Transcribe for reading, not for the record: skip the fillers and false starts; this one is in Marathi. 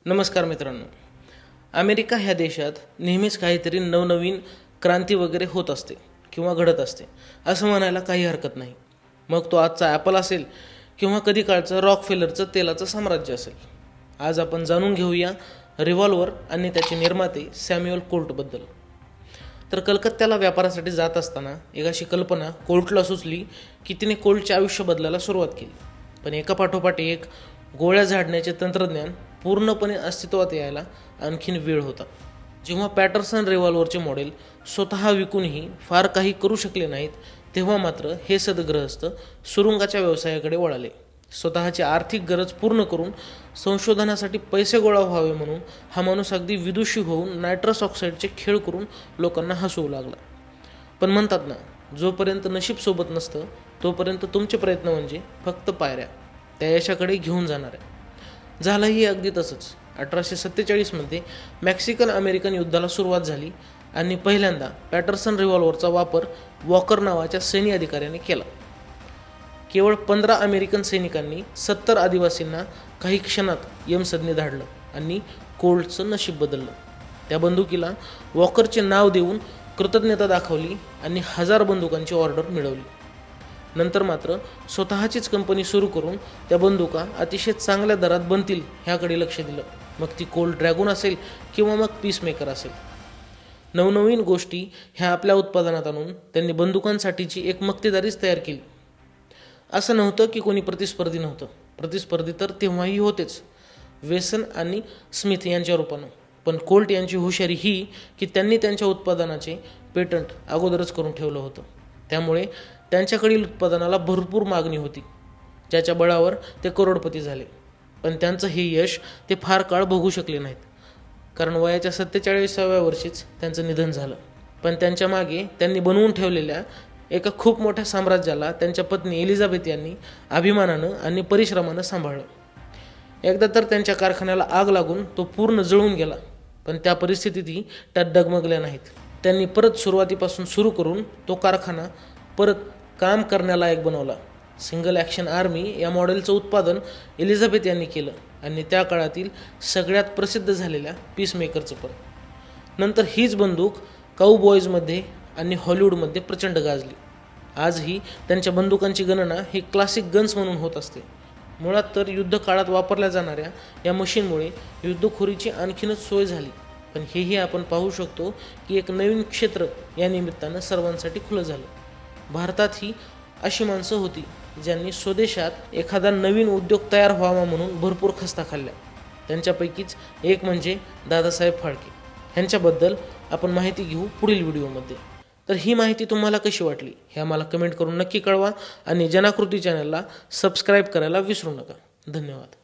नमस्कार मित्रांनो. अमेरिका ह्या देशात नेहमीच काहीतरी नवनवीन क्रांती वगैरे होत असते किंवा घडत असते असं म्हणायला काही हरकत नाही. मग तो आजचा ॲपल असेल किंवा कधी काळचं रॉकफेलरचं तेलाचं साम्राज्य असेल. आज आपण जाणून घेऊया रिव्हॉल्वर आणि त्याचे निर्माते सॅम्युअल कोल्टबद्दल. तर कलकत्त्याला व्यापारासाठी जात असताना एक अशी कल्पना कोल्टला सुचली की तिने कोल्टचे आयुष्य बदलायला सुरुवात केली. पण एका पाठोपाठ एक गोळ्या झाडण्याचे तंत्रज्ञान पूर्णपणे अस्तित्वात यायला आणखीन वेळ होता. जेव्हा पॅटरसन रिव्हॉल्वरचे मॉडेल स्वतः विकूनही फार काही करू शकले नाहीत, तेव्हा मात्र हे सदग्रहस्थ सुरुंगाच्या व्यवसायाकडे वळाले. स्वतःची आर्थिक गरज पूर्ण करून संशोधनासाठी पैसे गोळा व्हावे म्हणून हा माणूस अगदी विदुषी होऊन नायट्रस ऑक्साईडचे खेळ करून लोकांना हसवू लागला. पण म्हणतात ना, जोपर्यंत नशीब सोबत नसतं तोपर्यंत तुमचे प्रयत्न म्हणजे फक्त पायऱ्या त्या यशाकडे घेऊन जाणाऱ्या. झालंही अगदी तसंच. 1847मध्ये मेक्सिकन अमेरिकन युद्धाला सुरुवात झाली आणि पहिल्यांदा पॅटरसन रिव्हॉल्वरचा वापर वॉकर नावाच्या सैन्य अधिकाऱ्याने केला. केवळ 15 अमेरिकन सैनिकांनी 70 आदिवासींना काही क्षणात यमसदनी धाडलं आणि कोल्टचं नशीब बदललं. त्या बंदुकीला वॉकरचे नाव देऊन कृतज्ञता दाखवली आणि 1000 बंदुकांची ऑर्डर मिळवली. नंतर मात्र स्वतःचीच कंपनी सुरू करून त्या बंदुका अतिशय चांगल्या दरात बनतील ह्याकडे लक्ष दिलं. मग ती कोल्ट ड्रॅगन असेल किंवा मग पीसमेकर असेल. नवनवीन गोष्टी ह्या आपल्या उत्पादनात आणून त्यांनी बंदुकांसाठीची एक मक्तेदारीच तयार केली. असं नव्हतं की कोणी प्रतिस्पर्धी नव्हतं. प्रतिस्पर्धी तर तेव्हाही होतेच, वेसन आणि स्मिथ यांच्या रूपानं. पण कोल्ट यांची हुशारी ही की त्यांनी त्यांच्या उत्पादनाचे पेटंट अगोदरच करून ठेवलं होतं. त्यामुळे त्यांच्याकडील उत्पादनाला भरपूर मागणी होती, ज्याच्या बळावर ते करोडपती झाले. पण त्यांचं हे यश ते फार काळ बघू शकले नाहीत, कारण वयाच्या 47व्या वर्षीच त्यांचं निधन झालं. पण त्यांच्या मागे त्यांनी बनवून ठेवलेल्या एका खूप मोठ्या साम्राज्याला त्यांच्या पत्नी एलिझाबेथ यांनी अभिमानानं आणि परिश्रमानं सांभाळलं. एकदा तर त्यांच्या कारखान्याला आग लागून तो पूर्ण जळून गेला, पण त्या परिस्थितीतही त्या डगमगल्या नाहीत. त्यांनी परत सुरुवातीपासून सुरू करून तो कारखाना परत काम करण्यालायक बनवला. सिंगल ॲक्शन आर्मी या मॉडेलचं उत्पादन एलिझाबेथ यांनी केलं आणि त्या काळातील सगळ्यात प्रसिद्ध झालेल्या पीसमेकरचं पण. नंतर हीच बंदूक काऊबॉयजमध्ये आणि हॉलिवूडमध्ये प्रचंड गाजली. आजही त्यांच्या बंदुकांची गणना ही क्लासिक गन्स म्हणून होत असते. मुळात तर युद्ध काळात वापरल्या जाणाऱ्या या मशीनमुळे युद्धखोरीची आणखीनच सोय झाली. पण हेही आपण पाहू शकतो की एक नवीन क्षेत्र या निमित्तानं सर्वांसाठी खुलं झालं. भारतातही अशी माणसं होती ज्यांनी स्वदेशात एखादा नवीन उद्योग तयार व्हावा म्हणून भरपूर खस्ता खाल्ल्या. त्यांच्यापैकीच एक म्हणजे दादासाहेब फाळके. ह्यांच्याबद्दल आपण माहिती घेऊ पुढील व्हिडिओमध्ये. तर ही माहिती तुम्हाला कशी वाटली हे आम्हाला कमेंट करून नक्की कळवा आणि जनाकृती चॅनलला सबस्क्राईब करायला विसरू नका. धन्यवाद.